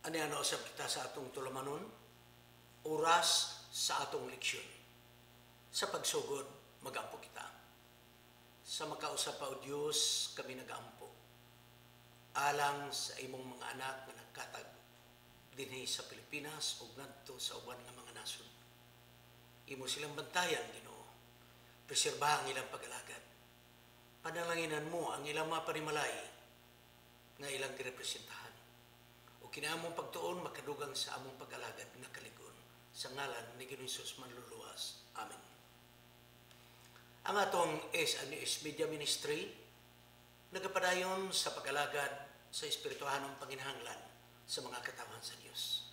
Ani ano usab kita sa atong tulamanon, oras sa atong leksyon. Sa pagsugod, magampo kita. Sa makausap pa o Diyos, kami nagampo. Alang sa imong mga anak na nagkatag dinhi sa Pilipinas o ngadto sa uban nga mga nasod. Imo silang bantayan, Ginoo. Preserbahan ang ilang pag-alagad. Panalanginan mo ang ilang mga panimalay nga ilang girepresentahan. O kinaamong pagtuon makadugang sa among pag-alagad nga kaligon. Sa ngalan ni Ginoong Hesus manluluwas. Amen. Ang atong S&S Media Ministry nagapadayon sa pag-alagad sa espirituhanong panginahanglan sa mga katawan sa Diyos.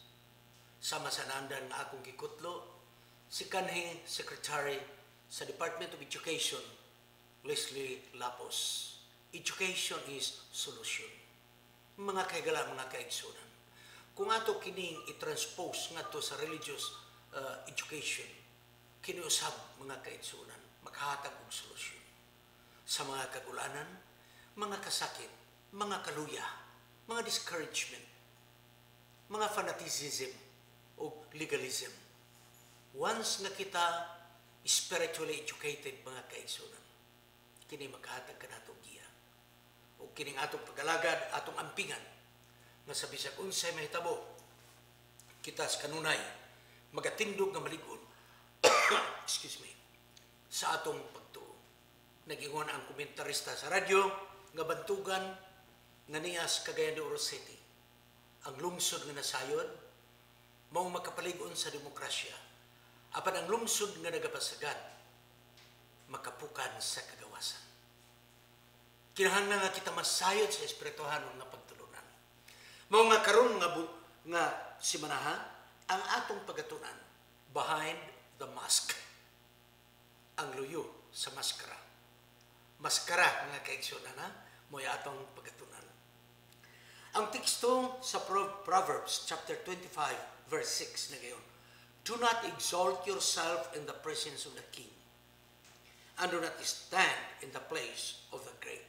Sama sa nandan nga akong gikutlo, si kanhi Secretary sa Department of Education, Leslie Lapos. Education is solution. Mga kaigala, mga kaigsunan. Kung ato kining i-transpose ngadto sa religious education, kiniusab mga kaigsunan, makahatag og solusyon. Sa mga kagulanan, mga kasakit, mga kaluya, mga discouragement, mga fanaticism o legalism. Once nga kita spiritually educated mga kaigsunan, kini makahatag ka natong giya. O kining atong pag-alagad, atong ampingan, nga sa bisag unsay mahitabo, kita sa kanunay, magatindog nga maligon, excuse me, sa atong pagtuo. Nagingon ang komentarista sa radyo, nga bantugan nga niyas Cagayan de Oro City. Ang lungsod nga nasayod, mao makapaligon sa demokrasya. Apan ang lungsod nga nagapasagad, makapukan sa kagawasan. Kinahanglan nga kita masayod sa espirituhanon nga pagtulunan. Mao nga karon nga simanaha, ang atong pagatunan behind the mask. Ang luyo sa maskara. Maskara nga kaigsunan na mo'y atong pagatunan. Ang teksto sa Proverbs chapter 25 verse 6 na gayon, do not exalt yourself in the presence of the king, and do not stand in the place of the great.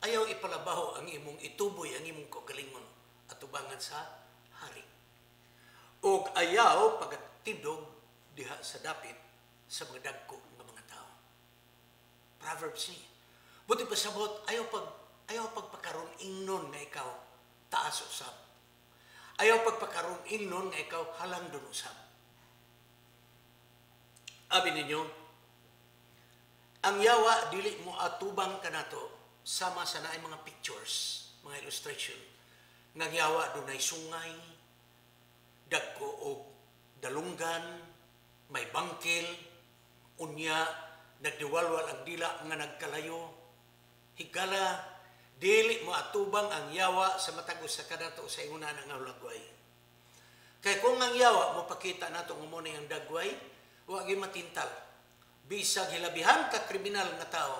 Ayaw ipalabaho ang imong ituboy, ang imong kagalingon at ubangan sa hari. O ayaw pagatindog diha sa dapit sa mga dagko ng mga tao. Proverbs ni. Buti pa sabot, ayaw pagpakaroon ingnon nga ikaw taas usab. Ayaw pagpakaroon ingnon nga ikaw halang dun usab. Abi ninyo, ang yawa dili mo atubang kanato sama sa naay mga pictures, mga illustration. Nga yawa dunay sungay, dagko o dalunggan, may bangkil, unya, nagdiwalwal ang dila nga nagkalayo, higala, dili mo atubang ang yawa sa matagos sa kanato sa inguna ng hulagway. Kaya kung ang yawa mo pakita nato ng muna yung dagway, huwag yung matintal. Bisag hilabihan ka kriminal nga tao,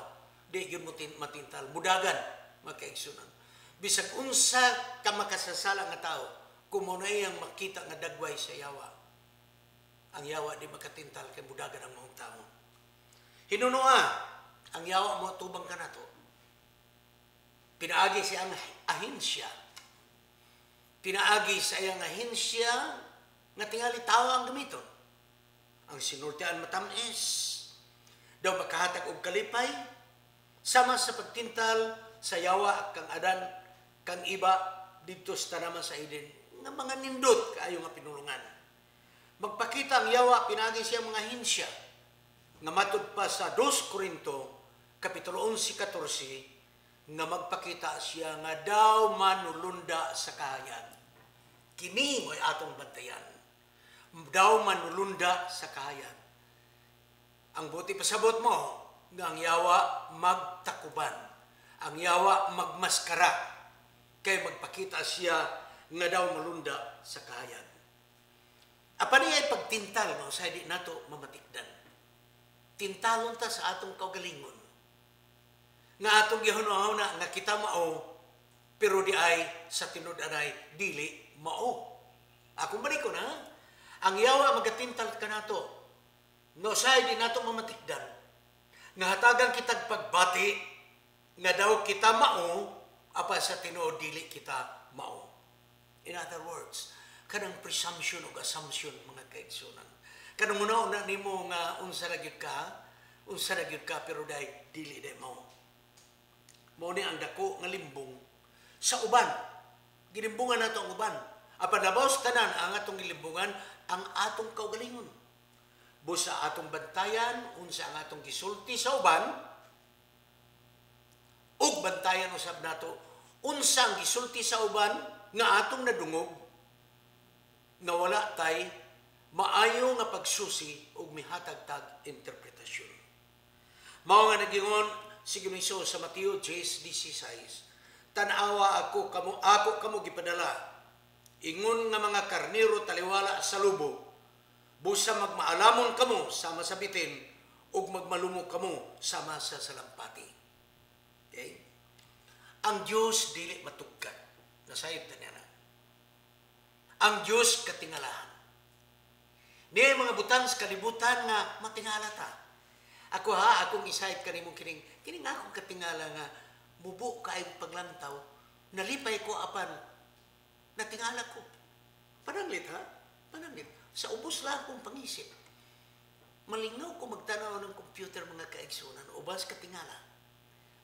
di yung matintal. Mudagan, makaigsunan. Bisag unsa ka makasasala nga tao, kung muna yung makita nga dagway sa yawa, ang yawa di makatintal kay mudagan ang mga tao. Hinunua, ang yawa mo tubang ka na to. Pinaagi siya ang ahinsya. Pinaagi sa iyang ahinsya nga tingali tao ang gamiton. Ang sinultian matamis, daw makahatag og kalipay, sama sa pagtintal sa yawa kang adan, kang iba dito sa tanaman sa Eden, nga mga nindot kaayo nga pinulungan. Magpakita ang yawa, pinaagi siya mga hinsya, nga matud pa sa 2 Corinto, Kapitulo 11-14, nga magpakita siya nga daw manulunda sa kahayan. Kini mo'y atong bantayan. Daw manulunda sa kahayan. Ang buti pasabot mo, nga ang yawa magtakuban. Ang yawa magmaskara. Kay magpakita siya nga daw malunda sa kahayan. Apan niya pagtintal mo, sa di nato mamatikdan. Tintalon ta sa atong kaugalingon. Nga atong gihunaw-huna nga kita mao, pero di ay sa tinud-anay dili mao. Akong balikon ha, ang yawa magatintal ka nato. No say di nato mamatikdan. Nga hatagan kitag pagbati nga daw kita mao apa sa tinuod dili kita mao. In other words, kanang presumption o assumption mga kaigsunan. Kanang una nimo nga unsa ra gyud ka pero dili mao. Mao ni ang dako nga limbong sa uban. Gilimbungan nato ang uban. Apan labaw sa tanan ang atong gilimbungan ang atong kaugalingon. Busa atong bantayan unsa ang atong gisulti sa uban ug bantayan usab nato unsa ang gisulti sa uban nga atong nadungog nga wala tay maayo nga pagsusi ug mihatag-tag interpretasyon. Mao nga nagingon si Ginoong sa Mateo 10:16, "Tan-awa ako kamo gipadala ingon nga mga karnero taliwala sa lubo, busa magmaalamon kamo sama sa bitin ug magmalumok kamo sama sa salampati." Okay? Ang Dios dili matugkad. Nasayop na niya na. Ang Dios katingalahan. Niya mga butang sa kalibutan nga matingala ta. Akong isayop kanimo kining akong katingala nga mubo kaayong paglantaw, nalipay ko apan natingala ko. Pananglit ha? Pananglit. Sa ubos lang akong pangisip. Malingaw ko magtanaw ng computer mga kaigsunan. Ubas katingala.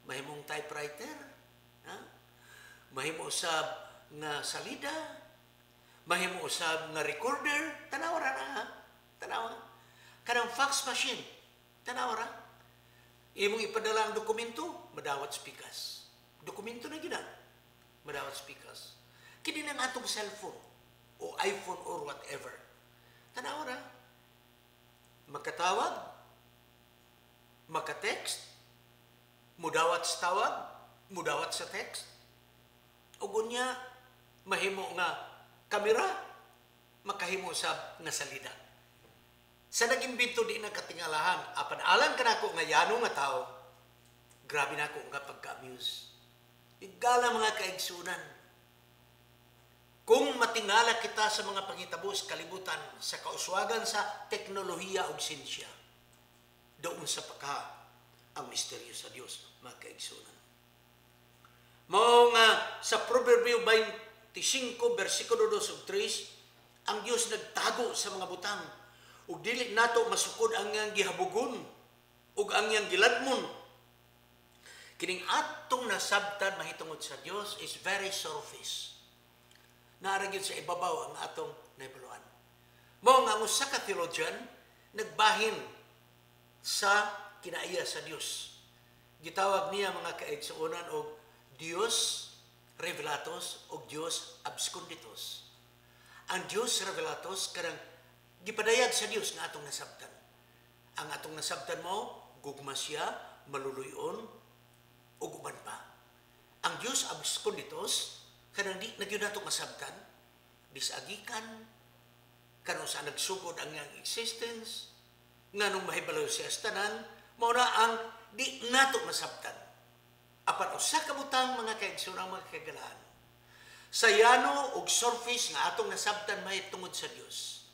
Mahimong typewriter. Ha? Mahimo usab nga salida. Mahimo usab nga recorder. Tanaw ra na ha? Tanaw. Kanang fax machine. Tanaw ra. Imong ipadala ang dokumento, madawat spikas. Dokumento na gina. Madawat spikas. Kini lang atong cellphone o iPhone or whatever. Tanaw ra. Makatawag, makatext, mudawat sa tawag, mudawat sa text. O gunya, mahimo nga kamera, makahimo sab nga salida. Sa nag-imbento di na katingalahan, apan alam ka na ako nga yano nga tao, grabe na ako nga pagka-amuse. Igala mga kaigsunan. Kung matingala kita sa mga pangitabo sa kalibutan, sa kauswagan sa teknolohiya o siyensya, doon sa pagka ang misteryo sa Diyos, mga kaigsunan. Mao nga sa Proverbio 25, versikulo 2 ug 3, ang Diyos nagtago sa mga butang, ug dili nato masukod ang iyang gihabugon, ug ang iyang giladmon. Kining atong nasabtan mahitungod sa Diyos is very surface. Naaragin sa ibabaw ang atong naibuluan. Mao nga ang usa ka theologian nagbahin sa kinaiya sa Dios. Gitawag niya mga kaigsuonan og Dios revelatos o Dios absconditus. Ang Dios revelatos kanang gipadayag sa Dios nga atong nasabtan. Ang atong nasabtan mo gugma siya, maluluyon ug uban pa. Ang Dios absconditus kanang di nagyud nato masabtan, bisagikan, kanang sa nagsugod ang iyang existence, nga nung mahibalaw siya sa tanan, mao na ang di nato masabtan. Apan usa ka butang mga kaigsunan mga kagalahan. Sa yano ug surface nga atong nasabtan mahitungod sa Dios.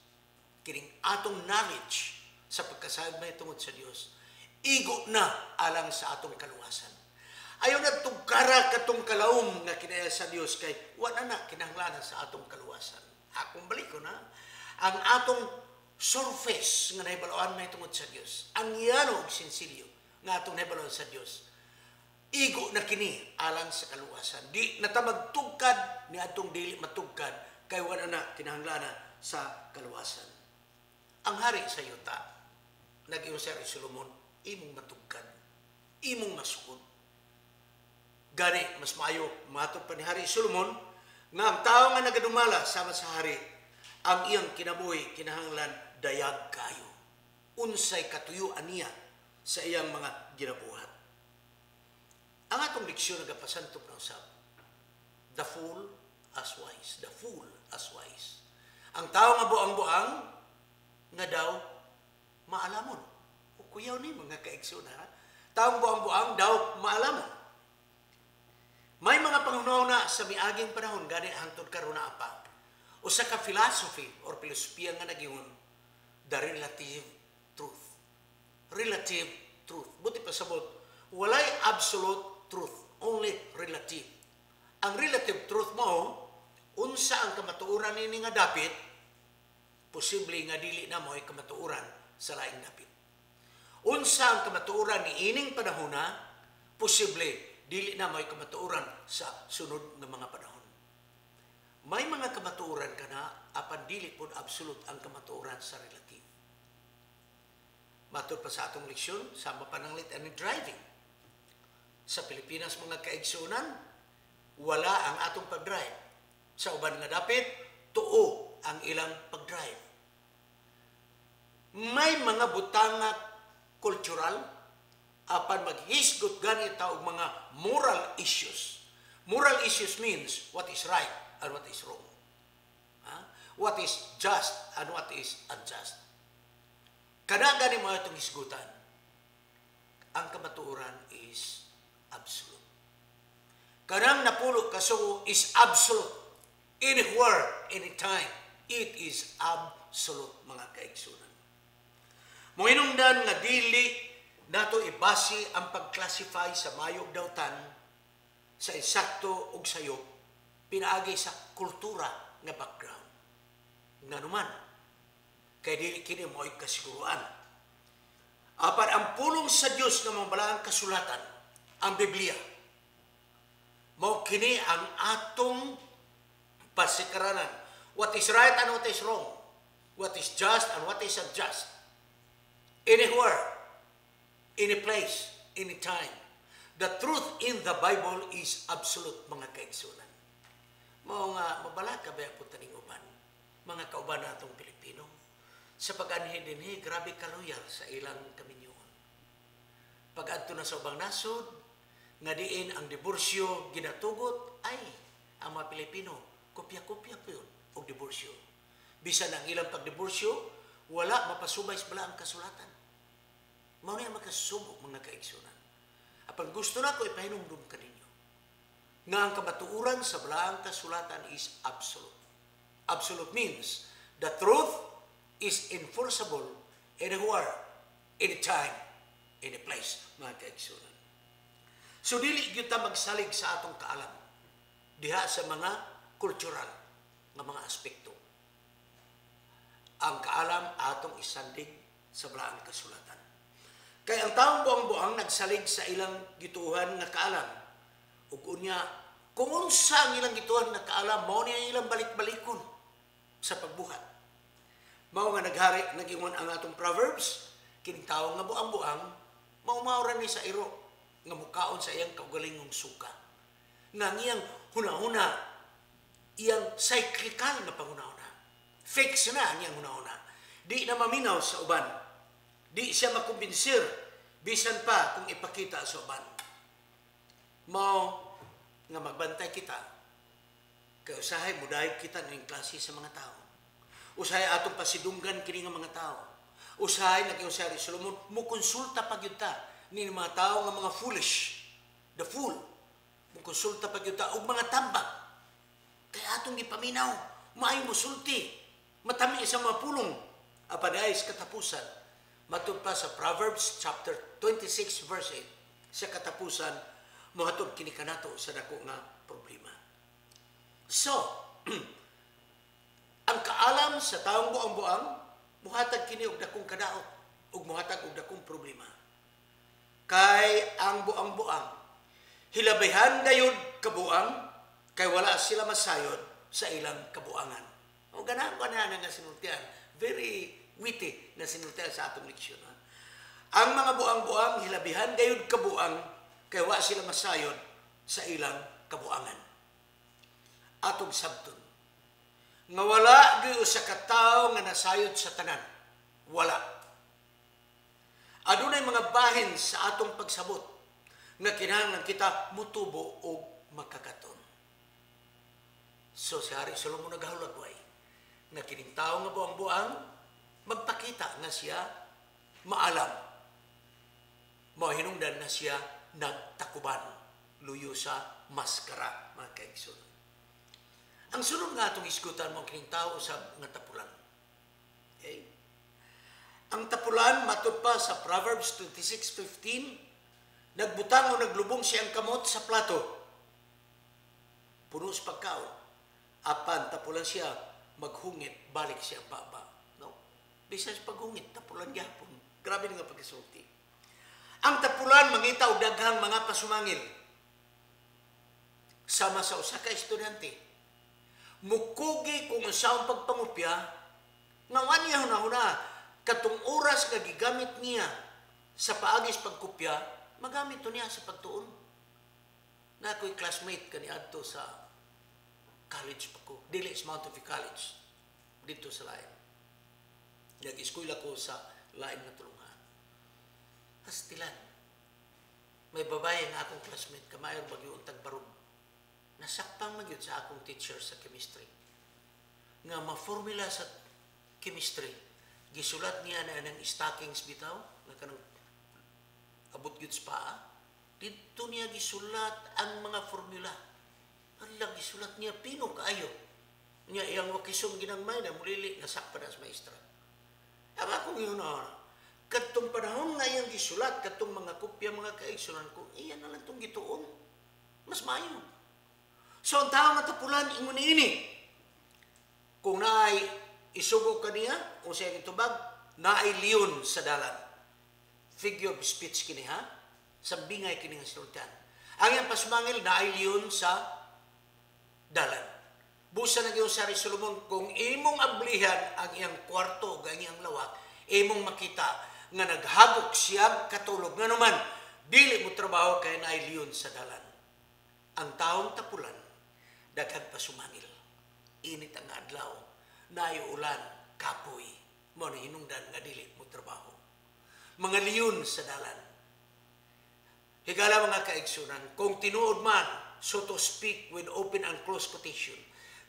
Kining atong knowledge sa pagkasayod mahitungod sa Dios, igo na alang sa atong kaluwasan. Ayaw na tugkara katong kalawom nga kinaya sa Dios kay wala na kinahanglanan sa atong kaluwasan. Akong balik ko na ang atong surface nga nahibaloan na itungod sa Dios. Ang yano ug sinsilyo nga atong nahibaloan sa Dios. Igo na kini alang sa kaluwasan. Di natamagtugkad ni atong dili matugkad kay wala na kinahanglanan sa kaluwasan. Ang hari sa yuta nag-ingon si Solomon, imong matugkad, imong masukod. Gani, mas maayo, matod pa ni Hari Solomon, nga ang tao nga nagadumala sama sa hari, ang iyang kinabuhi, kinahanglan, dayag kayo. Unsay katuyuan niya sa iyang mga ginabuhat. Ang atong leksyon nagapasantog na usab, the fool as wise. The fool as wise. Ang tao nga buang-buang, nga daw, maalamon. O kuyaw ni mga kaigsoon ha. Taong buang-buang daw, maalamon. May mga pangunaw na sa miaging panahon, gani hangtod karon na apa. Usa ka philosophy or filosofiya nga nagingon, the relative truth. Relative truth. Buti pa sabot, walay absolute truth, only relative. ang relative truth mo, unsa ang kamatuoran nini nga dapit, posible nga dili na mo ay kamatuoran sa laing dapit. Unsa ang kamatuoran ni ining panahona, posible dili na mo ay kamatuoran sa sunod nga mga panahon. May mga kamatuoran ka na, apan dili pod absolute ang kamatuoran sa relative. Matod pa sa atong leksyon, sama pananglit and driving. Sa Pilipinas mga kaigsunan, wala ang atong pag-drive. Sa uban nga dapit, tuo ang ilang pag-drive. May mga butanga cultural, apan maghisgot ganit og mga moral issues. Moral issues means what is right and what is wrong. What is just and what is unjust. Kada gani mo itong hisgutan, ang kamatuoran is absolute. Kanang napulo kaso is absolute. Anywhere, anytime, it is absolute, mga kaigsunan. Mohinungdan nga dili nato ibasi ang pag-classify sa mayog dawtan sa insakto ug sayop pinaagi sa kultura nga background. Nganuman, kay dili kini mo'y kasiguruan. Apan ang pulong sa Dios nga mabalaang kasulatan, ang Biblia, mao kini ang atong pasikaranan. What is right and what is wrong. What is just and what is unjust. Anywhere, any place, any time. The truth in the Bible is absolute, mga kaigsunan. Mao nga mabala ka ba po taning uban, mga kauban natong Pilipino, sa pag-anhi dinhi, grabe kaloyal sa ilang kaminyoon. Pag-adto na sa ubang nasod, nga diin ang diborsyo ginatugot, ay, ang mga Pilipino, kopya-kopya po yun, o diborsyo. Bisan ang ilang pagdiborsyo, wala mapasubay sa bala ang kasulatan. Mao niya makasubok, mga kaigsunan. Apan gusto na ko ipahinumdum kaninyo, nga ang kamatuuran sa bala ang kasulatan is absolute. Absolute means, the truth is enforceable anywhere, anytime, any place, mga kaigsunan. So, dili kita magsalig sa atong kaalam diha sa mga kultural nga mga aspekto. Ang kaalam atong isandig sa balaang kasulatan. Kaya ang taong buang-buang nagsalig sa ilang gituhan nga kaalam. Ug unya, kung unsa ang ilang gituhan nga kaalam, mao niya ilang balik-balikon sa pagbuhat. Mao nga nagingon ang atong Proverbs, kining tawo nga buang-buang, mao-maoran ni sa iro nga mukaon sa iyang kaugalingong suka. Nga ngiyang huna-huna, iyang cyclical na panguna-huna. Fix na ang iyang huna-huna. Di na maminaw sa uban. Di siya makumbinsir, bisan pa kung ipakita sa uban. Mao nga magbantay kita, kay usahay mudahig kita ng klase sa mga tao. Usahay atong pasidunggan kini nga mga tao. Usahay nag-iusay Solomon, mukonsulta pa gyud ta ni mga tao nga mga foolish, the fool, mukonsulta pa gyud ta og mga tambak. Kay atong gipaminaw, maayo mosulti, matami sa mga pulong. Apadayis katapusan, matud pa sa Proverbs chapter 26 verse 8, sa katapusan, mohatod kini kanato sa dako nga problema. So, ang kaalam sa taong buang-buang, muhatag kini og dakong kadaot, ug muhatag og dakong problema. Kay ang buang-buang, hilabihan gayud kabuang, kay wala sila masayod sa ilang kabuangan. O ganahan ko na nga sinultian, very witty na sinultian sa atong leksyon. Ang mga buang-buang, hilabihan gayud kabuang, kay wala sila masayod sa ilang kabuangan. Atong sabton, nga wala gyud sa katawo nga nasayod sa tanan. Wala. Adunay mga bahin sa atong pagsabot nga kinahanglan kita mutubo o makakaton. So si Hari Solomon nagahulagway nga kining tawo nga buang-buang magpakita nga siya maalam. Mahinungdan na siya nagtakuban luyo sa maskara, mga kaigsoon. Ang sunod nga atong isgutan mo kining tawo sa nga tapulan. Okay? Ang tapulan, matod pa sa Proverbs 26:15, nagbutang o naglubong siyang kamot sa plato. puno sa pagkaon. Apan tapulan siya maghungit, balik siya baba. No? Bisan sa paghungit, tapulan gyapon. Grabe nga pagkasulti. Ang tapulan mangita og daghang mga pasumangil. Sama sa usa ka estudyante. Mukugi kung unsaong pagpangupya, nga waniya hunahuna katong oras nga gigamit niya sa paagis pagkupya, magamit to niya sa pagtuon. Na ako'y classmate kaniadto sa college pa ko, dili sa Mount of College, dito sa Lain. Nag-eskwela ko sa Lain na tulungan. Pastilan. May babae nga akong classmate, kamayor bagyo tagbarog. Nasakpang magyud sa akong teacher sa chemistry. Nga ma-formula sa chemistry, gisulat niya na ng stockings bitaw, na kanang abot gyud sa paa. Dito niya gisulat ang mga formula. Hala, gisulat niya pino kaayo. Niya iyang wakisong ginagmay na mulili nasakpan sa maestra. Ama kong yun na, katong panahon nga iyang gisulat, katong mga kopya, mga kaigsunan ko, iyan na lang itong gituon. Mas mayo. So, ang tao nga tapulan, ingon ini. Kung naay isugo kaniya, kung siya itubag, naay liyon sa dalan. Figure of speech kini ha? Sambingay kini nga sultan. Ang iyang pasmangil, naay liyon sa dalan. Busa na sa Solomon, kung imong ablihan ang iyang kwarto, ang iyang lawak, imong makita nga naghagok siya katulog. Nga naman, dili mo trabaho kay naay liyon sa dalan. Ang taong tapulan, daghang pasumangil. Init ang adlaw, naay ulan, kapoy, mo na hinungdan nga dili mo trabaho. Mga liyon sa dalan. Higala mga kaigsunan, kung tinuod man, so to speak with open and close quotation,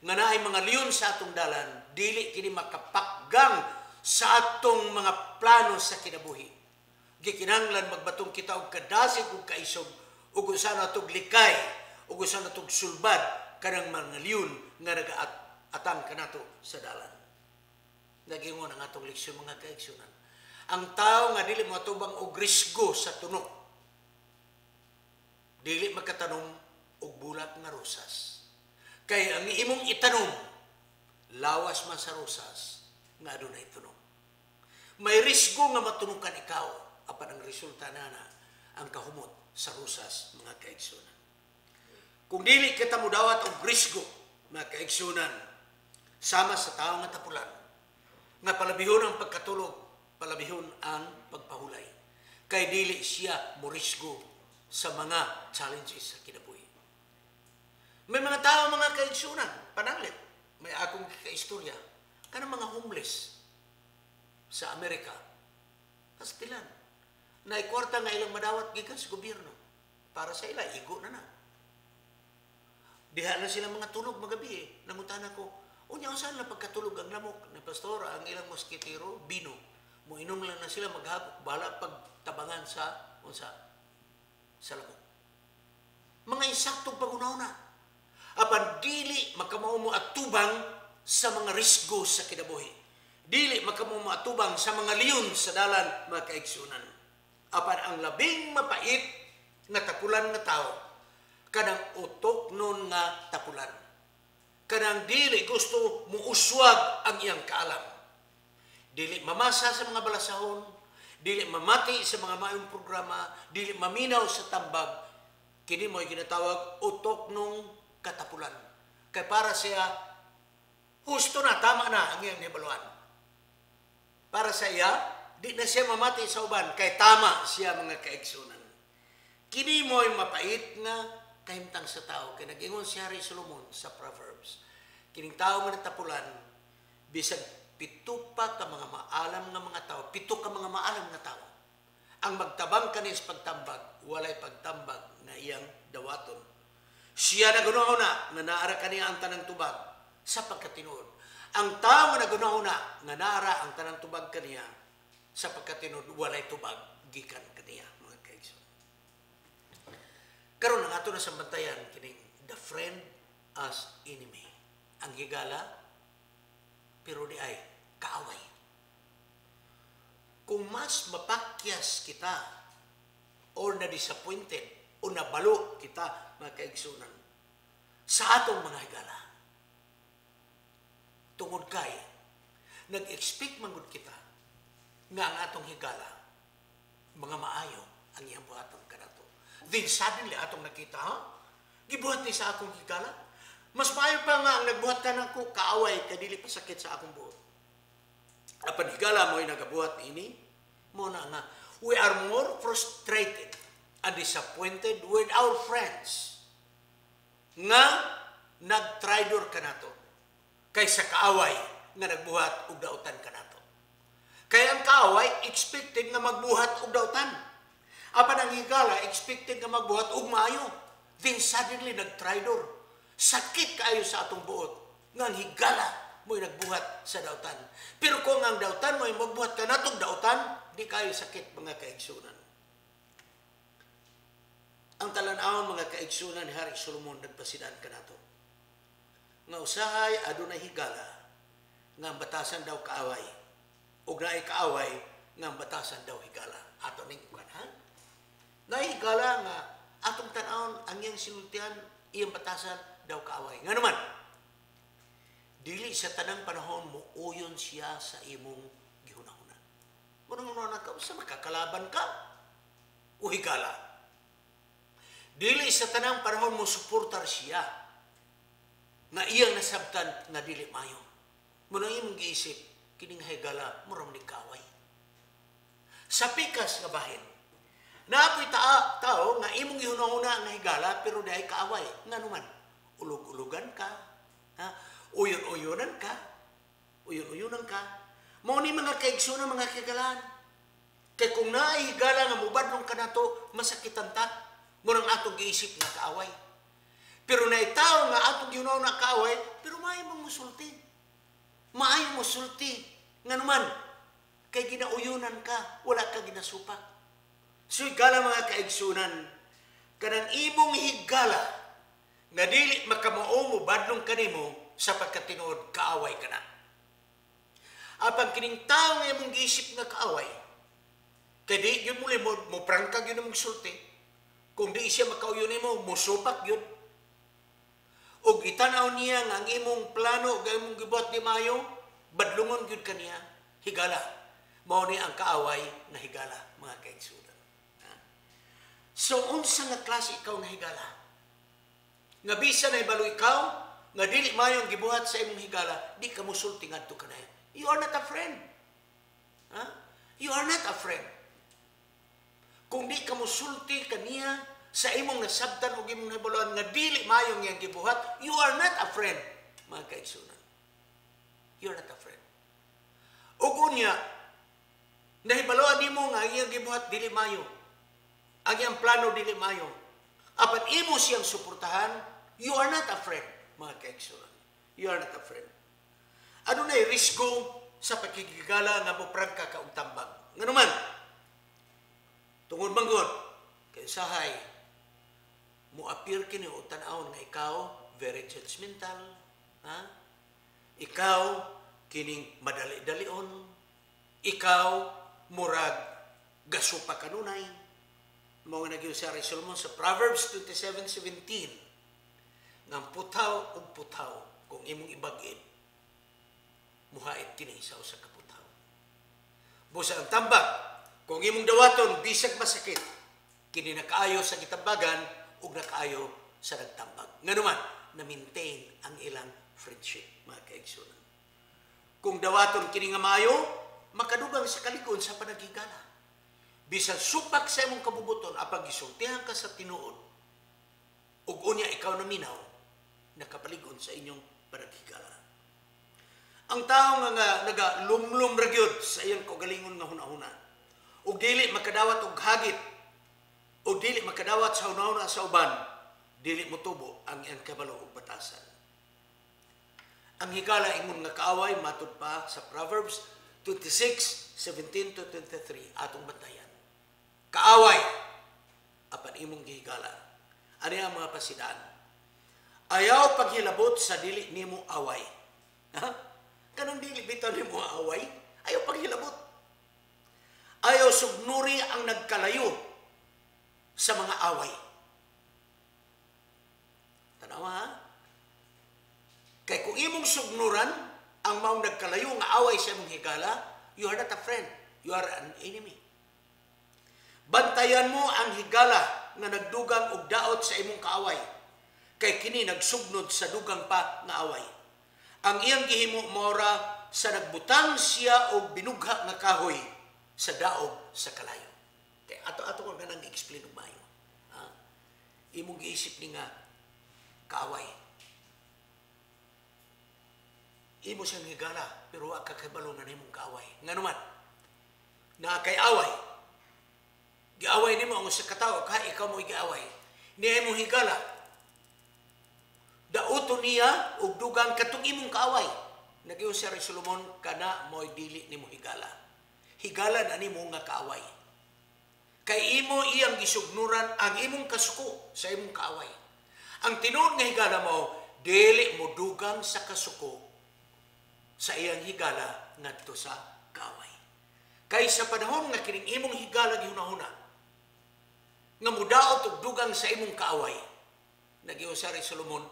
nga naay mga liyon sa atong dalan, dili kini makapakgang sa atong mga plano sa kinabuhi. Gikinahanglan magbatong kita og kadasig ug kaisog ug usa natog likay ug usa natog sulbad kanang mga liyon nga nagaatang kanato sa dalan. Nagingon ang atong leksyon mga kaigsunan. Ang tao nga dili matubang og risgo sa tunok, dili makatanom og bulat nga rosas. Kay ang imong itanom, lawas man sa rosas nga adunay tunog. May risgo nga matunukan ikaw, apan ang resulta nana ang kahumot sa rosas mga kaigsunan. Kung dili kita mudawat og risgo mga kaigsunan, sama sa tao nga tapulan, nga palabihon ang pagkatulog, palabihon ang pagpahulay. Kay dili siya morisgo sa mga challenges sa kinabuhi. May mga tao, mga kaigsunan, pananglit, may akong kaistorya, kanang mga homeless sa Amerika, pastilan, na ikwarta nga ilang madawat gikan sa gobyerno para sa ila, igo na na. Diha na sila mga tulog magabi. Nangutana ko, unya saan na pagkatulog ang lamok na pastora, ang ilang moskitero, bino. Muinom lang na sila maghagok, bala pagtabangan sa lamok. Mga insaktong pag-una-una. Apan dili makamao mo atubang sa mga risgo sa kinabuhi. Dili makamao mo atubang sa mga liyon sa dalan, mga kaigsunan. Apan ang labing mapait nga tapulan nga tao, kanang utok nun nga tapulan. Kanang dili gusto muuswag ang iyang kaalam. Dili mamasa sa mga balasahon, dili mamati sa mga maayong programa, dili maminaw sa tambag, kini mo'y ginatawag utok nung katapulan. Kay para siya, husto na, tama na ang iyang nibaluan. Para sa iya, di na siya mamati sa uban, kay tama siya mga kaigsunan. Kini mo'y mapait nga kahimtang sa tao. Kaya nag-ingon si Hari Solomon sa Proverbs. Kining tao nga natapulan, bisag pito pa ka mga maalam nga mga tao, pito ka mga maalam nga tao. Ang magtabang kanis pagtambag, walay pagtambag na iyang dawaton. Siya nagunahuna nga naara kaniya ang tanang tubag sa pagkatinuod. Ang tao nga nagunahuna nga naara ang tanang tubag kaniya sa pagkatinuod, walay tubag gikan kaniya. Karon ang ato na sa bantayan kining the friend as enemy. Ang higala, pero di ay kaaway. Kung mas mapakyas kita or na-disappointed o nabalo kita, mga kaigsunan, sa atong mga higala. Tungod kay nag-expect mangud kita nga ang atong higala mga maayo ang iyang buhaton kanato. Then suddenly atong nakita, gibuhat ni sa akong higala. Mas maayo pa nga ang nagbuhat ka nako kaaway kay dili pa sakit sa akong buot. Apan higala mo'y nagabuhat ini, mo na nga we are more frustrated and disappointed with our friends nga nagtraidor kanato kaysa kaaway nga nagbuhat og dautan kanato. Kaya ang kaaway expected nga magbuhat og dautan. Apan ang higala expected nga magbuhat og maayo. Then suddenly nagtraidor. Sakit kaayo sa atong buot nga ang higala mo'y nagbuhat sa dautan. Pero kung ang dautan mo'y magbuhat kanatong dautan, di kayo sakit mga kaigsunan. Ang talan-awon mga kaigsunan ni Hari Solomon nagpasidan kanato. Nga usahay adunay higala nga ang batasan daw kaaway. Ug naay kaaway nga ang batasan daw higala. Ato ning ha? Naay higala nga atong tan-awon ang iyang sinultian iyang batasan daw kaaway. Nga naman, dili sa tanang panahon mo uyon siya sa imong gihunahuna. Unang-una ka, sa makakalaban ka o higala. Dili sa tanang panahon mo suportar siya nga iyang nasabtan nga dili mayo. Muna imong giisip, kining higala, muram ni kaaway. Sa pikas nga bahin, naapoy tao nga imong gihunahuna nga higala pero dahi kaaway. Nga naman, ulog-ulogan ka, uyon-uyonan ka, uyon-uyonan ka. Mao ni mga kaigsunan, mga kagalaan. Kay kung naay higala nga mubadlong ka nato, masakitan ta, murang atong giisip nga kaaway. Pero naay tao nga atong gihunaw na kaaway, pero maayo mong musulti. Maayo musulti. Nga naman, kay ginauyonan ka, wala ka ginasupak. So higala mga kaigsunan, kanang imong higala, nga dili makamao mo badlong kanimo sa pagkatinuod kaaway ka na. Apang kining tao nga imong giisip nga kaaway, kay di yun muli mo prangkag yun mong sulti, kung di siya makauyon mo, musupak yun. O itanaw niya nga ang imong plano, ang imong gibuhat ni Mayo, badlungon yun kaniya, higala. Mao ni ang kaaway na higala, mga kaigsunan. So, unsa nga klase ikaw na higala? Nga bisa na ibalo ikaw, nga dili mayong gibuhat sa imong higala, di ka musulti ngadto kanayon. You are not a friend. You are not a friend. Kung di ka musulti kaniya sa imong nasabtan o imong nabaluan nga dili mayong yang gibuhat, you are not a friend, mga kaigsunan. You are not a friend. Ug unya, nahibaluan nimo nga iyang gibuhat dili mayo. Ang iyang plano dili mayo. Apan imo siyang suportahan, you are not a friend, mga kaigsunan. You are not a friend. Ano na risgo sa pagkikigala nga mo prangka ka og tambag? Nga naman, tungod manggod, kay sahay, mo appear kini o tan-awon nga ikaw very judgmental, ikaw kining madali-dalion, ikaw murag gasupa kanunay. Mao nga nagyo si Hari Solomon sa Proverbs 27:17, nga putaw ug putaw kung imong ibag-in, muhait kini sa usa ka putaw. Busa ang tambag, kung imong dawaton bisag masakit, kini nakaayo sa gitambagan ug nakaayo sa nagtambag. Nga naman, na-maintain ang ilang friendship, mga kaigsunan. Kung dawaton kini nga maayo, makadugang sa kalikon sa panagigala. Bisan supak sa imong kabubuton, apag gisultihan ka sa tinuod, ug unya ikaw na minaw, nakapaligon sa inyong panagigala. Ang tao nga nagalumlum ra gyud sa iyang kaugalingon nga hunahuna, ug dili makadawat og hagit, ug dili makadawat sa hunahuna sa uban, dili motubo ang iyang kabalo ug batasan. Ang higala ingon nga kaaway matud pa sa Proverbs 26:17-23 atong bantayan. Kaaway apan imong gihigala. Ani ang mga pasidaan? Ayaw paghilabot sa dili nimo away. Kanang dili bitaw nimo away, ayaw paghilabot. Ayaw sugnuri ang nagkalayo sa mga away. Tanawa, Kay kung imong sugnuran ang maong nagkalayo nga away sa imong higala, you are not a friend, you are an enemy. Bantayan mo ang higala nga nagdugang og daot sa imong kaaway, kay kini nagsugnod sa dugang pa nga away. Ang iyang gihimo mora sa nagbutang siya og binugha nga kahoy sa daog sa kalayo. Kay ato ko ganang i-explain og maayo. Imong giisip ni nga kaaway. Imo siyang higala, pero wa ka kabalo na nimong kaaway. Nga naman, na kay away. Giaway nimo ang usa ka tawo, kay ikaw mo giaway. Niya imong higala. Dauto niya ug dugang katong imong kaaway. Nagiyon siya rin Solomon, kana mo'y dili nimo higala. Higala na nimo nga kaaway. Kay imo iyang gisugnuran ang imong kasuko sa imong kaaway. Ang tinuod nga higala mo, dili mo dugang sa kasuko sa iyang higala ngadto sa kaaway. Kay sa panahon nga kining imong higala gihunahuna, nga mudaot og dugang sa imong kaaway, nagiyon siya rin Solomon,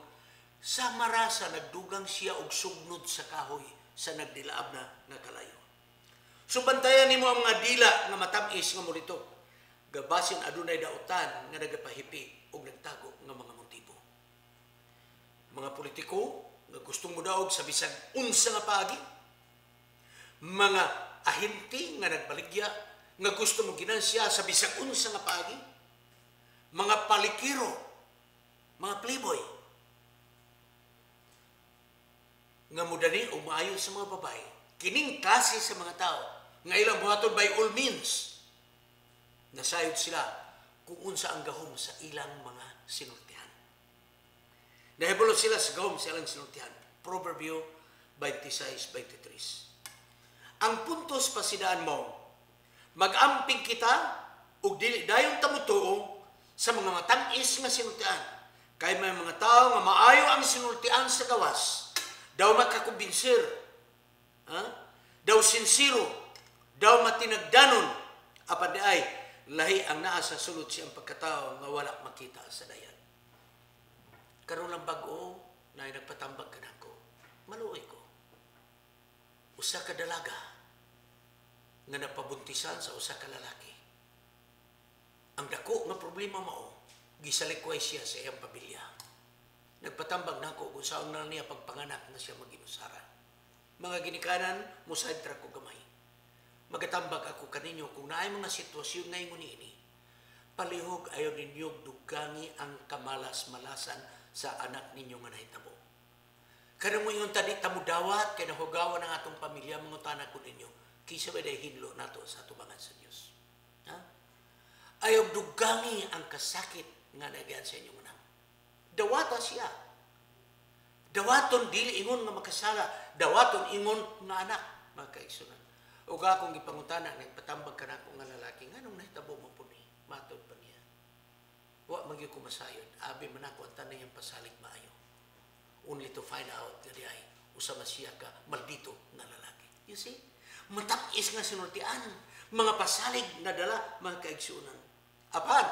sa marasa nagdugang siya og sugnod sa kahoy sa nagdilaab na nga kalayo. Subantayan nimo ang mga dila nga matamis nga mulito. Gabasin adunay dautan nga nagapahipi og nagtago nga mga motibo. Mga politiko nga gustong mudaog sa bisag unsa nga paagi. Mga ahente nga nagbaligya nga gusto mo ginansya sa bisag unsa nga paagi. Mga palikiro, mga playboy, nga mudani o maayon sa mga babae, kining klase sa mga tao, nga ilang buhaton by all means, nasayod sila kung unsa ang gahom sa ilang mga sinultihan. Nahibulot sila sa gahom sa ilang sinultihan. Proverbio 26:23. Ang puntos pasidaan mo, mag-amping kita ug dili dayon tamutuo sa mga matangis nga sinultian. Kay may mga tao nga maayo ang sinultian sa gawas, daw makakumbinsir, daw sinsiro, daw matinagdanon, apan di ay lahi ang naa sa sulod siyang pagkatao nga wala makita sa dayan. Karon lang bag-o na nagpatambag ka nako, maluoy ko. Usa ka dalaga nga napabuntisan sa usa ka lalaki. Ang dako nga problema mao, gisalikway siya sa iyang pamilya. Nagpatambag nako kung saan na niya pagpanganak na siya mag-inusara. Mga ginikanan, musadra ko gamay. Magatambag ako kaninyo kung naay mga sitwasyon na ingon ini. Palihog ayaw ninyo dugangi ang kamalas-malasan sa anak ninyo nga nahitabo. Kada mo yung tadi tamudawat, kaya nahugawan ang atong pamilya, mga tanak ko ninyo, kisa ba dahil hinlo nato sa tubangan sa Diyos. Ayaw dugangi ang kasakit nga nagyan sa inyong anak. Dawata siya. Dawaton dili ingon nga makasala, dawaton ingon nga anak, mga kaigsunan. Ug akong gipangutana, nagpatambag ka na ako nga lalaki, nganong nahitabo mo po ni? Matod pa niya. Wa magyo ko masayod, abi man ako ang tanay ang pasalig maayo. Only to find out nga di ay, usama siya ka, maldito na lalaki. You see? Matakis nga sinultian, mga pasalig na dala, mga kaigsunan. Apan,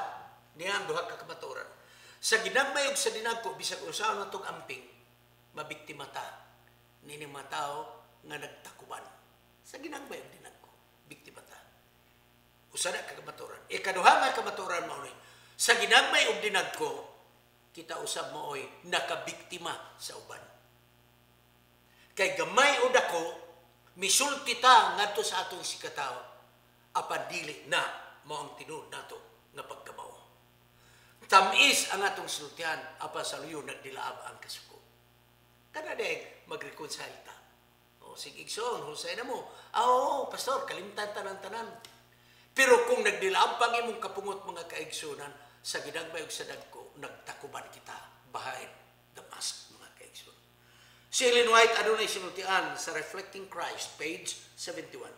niya ang duha ka kamaturan. Sa ginagmay ug sa dinagko, bisag usaw na itong amping, mabiktima ta, nini mga tao nga nagtakuban. Sa ginagmay ug dinagko, biktima ta. Usa na kakamaturan. Ikaduha nga kamaturan mo ni, sa ginagmay ug dinagko, kita usab mo oy nakabiktima sa uban. Kay gamay o dako, misulti ta ngadto sa atong sikataw, apan dili na mao ang tinuod nato nga pagkamaw. Tamis ang atong sultihan, apan sa luyo nagdilaab ang kasuko. Kada deg magreconcile ta. O sige igsoon, husay na mo. Oo, pastor, kalimtan ta ng tanan. Pero kung nagdilaab pag imong kapungot mga kaigsunan, sa ginagmay ug sa dagko, nagtakuban kita behind the mask mga kaigsunan. Si Ellen White adunay sinultian sa Reflecting Christ, page 71.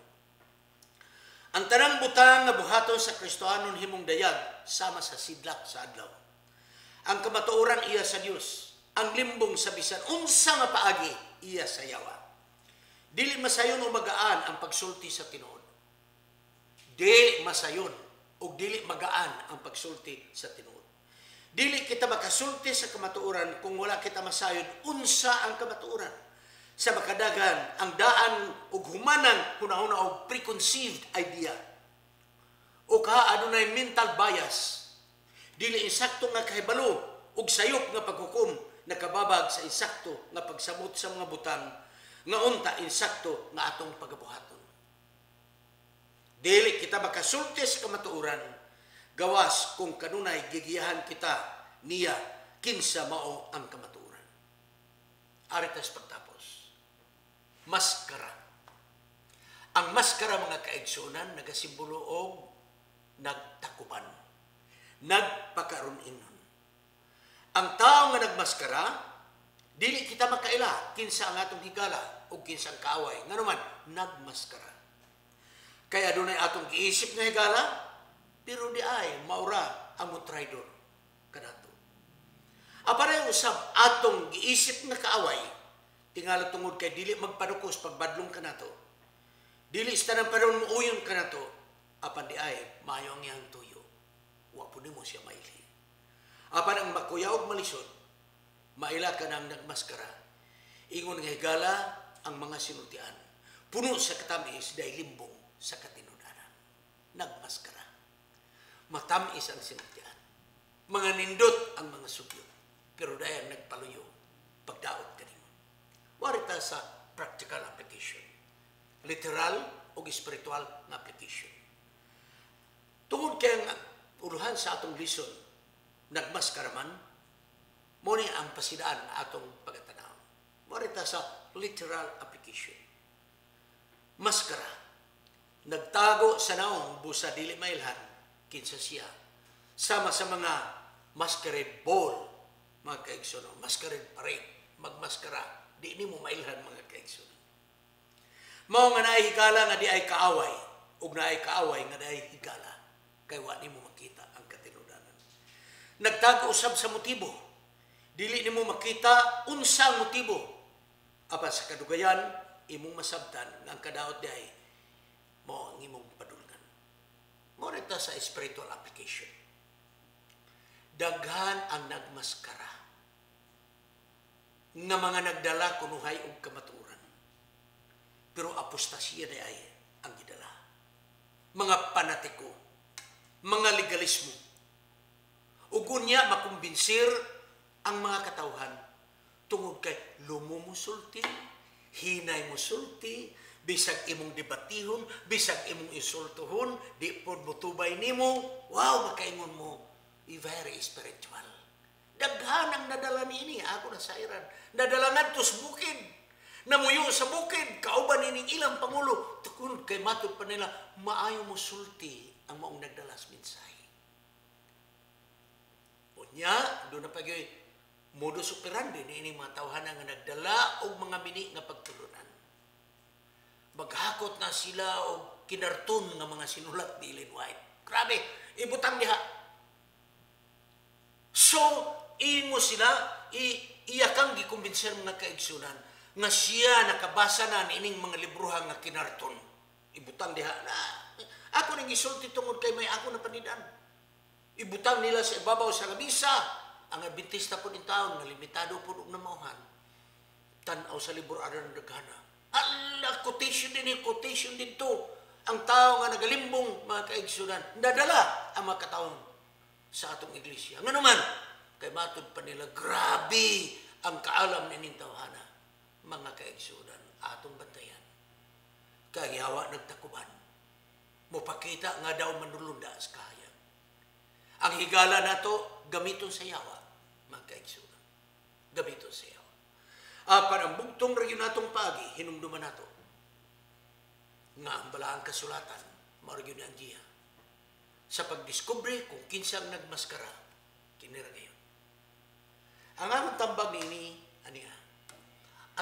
Ang tanang butang nga buhaton sa Kristohanon himong dayag sama sa sidlak sa adlaw. Ang kamatuoran iya sa Dios, ang limbong sa bisan unsa nga paagi iya sa yawa. Dili masayon o magaan ang pagsulti sa tinuod. Dili masayon o dili magaan ang pagsulti sa tinuod. Dili kita makasulti sa kamatuoran kung wala kita masayod unsa ang kamatuoran. Sa makadagan, ang daan ug humanang hunahuna og preconceived idea. O adunay mental bias. Dili insakto nga kahibalo ug sayop nga paghukom nakababag sa insakto nga pagsamot sa mga butang nga unta insakto nga atong pagabuhaton. Dili kita makasulti sa kamatuoran gawas kung kanunay gigiyahan kita niya kinsa mao ang kamatuoran. Aritas pagtapos. Maskara. Ang maskara mga kaigsunan nagasimbolo og nagtakuban. Nagpakaron-inon. Ang tao nga nagmaskara, dili kita makaila kinsa ang atong higala o kinsa ang kaaway. Nga naman, nagmaskara. Kaya dunay atong giisip nga higala, pero di ay maura ang traidor kanato. Aparay usab atong giisip nga kaaway, tingala tungod kay dili magpanukos pagbadlong kanato. Dili sa tanang panahon muuyon kanato, apan di ay maayo ang iyang tuyo. Wa po nimo siya maili. Apan ang makuyaw og malisod, maila ka nang nagmaskara. Ingon nga higala ang mga sinultian. Puno sa katamis dahil limbong sa katinudanan. Nagmaskara. Matamis ang sinultian. Mga nindot ang mga sugyot. Pero dahil nagpaluyo, pagdaot ka rin. Warita sa practical application. Literal o spiritual na application. Tungod kaya ang uluhan sa atong lison, nagmaskara man, muna ang pasidaan na atong pagkatanaw. Warita sa literal application. Maskara. Nagtago sa naong busa dili mailhan kinsa siya. Sama sa mga masquerade ball, mga kaigsuno, masquerade parade, magmaskara, di ni mo mailhan mga kaigsuno. Mao nga naay higala nga di ay kaaway, ug naay kaaway nga di ay higala, kay wa nimo makita ang katinudanan. Nagtago usab sa motibo, dili nimo makita unsa ang motibo. Apan sa kadugayan, imong masabtan nga ang kadaot di ay mao ang imong padulngan. Morita sa spiritual application. Daghan ang nagmaskara nga mga nagdala kunuhay og kamatuoran. Pero apostasya na ay ang gidala. Mga panatiko, mga legalismo. Ug unya makumbinsir ang mga katawhan tungod kay lumumusulti, hinay musulti, bisag imong debatihon, bisag imong insultuhon, di pod motubay nimo, wow, makaingon mo, very spiritual. Daghan ang nadala niini, ako na sa iran. Nadala ngadto sa bukid. Namuyo sa bukid, kauban nining ilang pangulo. Tukun kay matud pa nila, maayo mo sulti ang maong nagdalas minsay. Unya, doon na pagyoy, modus operandi niining mga tawhan nga nagdala og mga mini nga pagtulunan. Maghakot na sila o kinarton ng mga sinulat ni Ellen White. Grabe, ibutang diha. So, imo sila, iyakang gikumbinser mga kaigsunan nga siya nakabasa na niining mga libruhan nga kinarton. Ibutang diha na. Ako nang gisulti tungod kay may ako na panidan. Ibutang nila sa ibabaw sa labisa. Ang Adventista po ng taon, na limitado po ng namauhan. Tanaw sa libro aran ng daghana. Ala, quotation din to. Ang tao nga nagalimbong, mga kaigsunan, nadala ang mga kataon sa atong iglesia. Nga naman, kay matod pa nila, grabe ang kaalam ni nintawhana. Mga kaigsunan, atong bantayan. Kagyawa nagtakuban. Mupakita nga daw manulunda sa kahayag. Ang higala nato gamiton sa yawa, mga kaigsunan. Gamiton sa yawa. Para ang bugtong region natong pagi, hinumduman nato. Nga ang balaang kasulatan, maragyon ni Angiya. Sa pagdiskubre kung kinsang nagmaskara, kinira ngayon. Ang amang tambag ni aniya,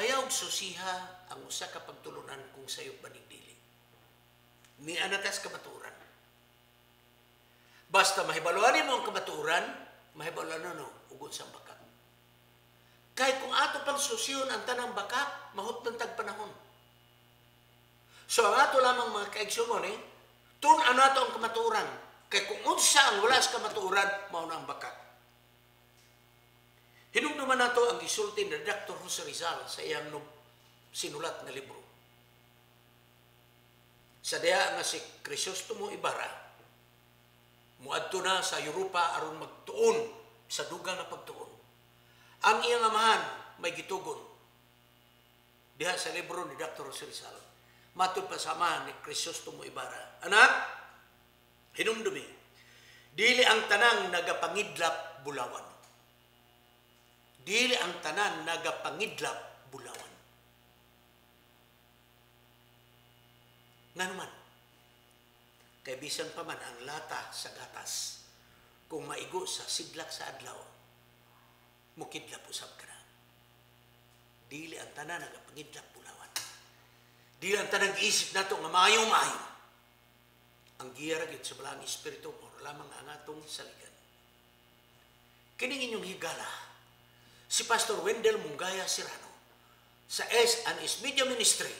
ayaw susiha ang usa ka pagtulunan kung sayop banigdili. Ni anatas kamaturan. Basta mahibaluanin mo ang kamaturan, mahibaluanin mo ugon sa bakak. Kahit kung ato pang susiyon ang tanang bakak, mahot ng tagpanahon. So ang ato lamang mga kaigsunon, tunan nato ang kamaturan. Kaya kung unsa ang wala sa kamaturan, mauna ang bakak. Hinumduman nato ang gisulti ni Dr. Jose Rizal sa iyang sinulat na libro. Sa diha nga si Crisostomo Ibarra, muadto na sa Europa aron magtuon sa dugang na pagtuon. Ang iyang amahan may gitugon diha sa libro ni Dr. Jose Rizal. Matud pa sa amahan ni Crisostomo Ibarra. Anak, hinumdumi, dili ang tanang nagapangidlap bulawan. Dili ang tanan nagapangidlap bulawan. Nga naman, kay bisan pa man ang lata sa gatas, kung maigo sa sidlak sa adlaw, mukidlap usab ka na. Dili ang tanan nagapangidlap bulawan. Dili ang tanan giisip nato nga maayo-maayo. Ang giya ra gyud sa balang espiritu mo lamang ang atong saligan. Kining inyong higala, si Pastor Wendell Mungaya Serrano sa S&S Media Ministry,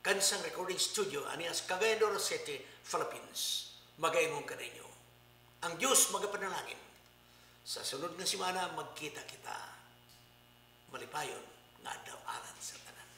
Kansang Recording Studio, anias Cagayan de Oro City, Philippines. Magaingon ka ninyo. Ang Diyos magapanalangin. Sa sunod na simana, magkita kita. Malipayon nga daw aran sa tanan.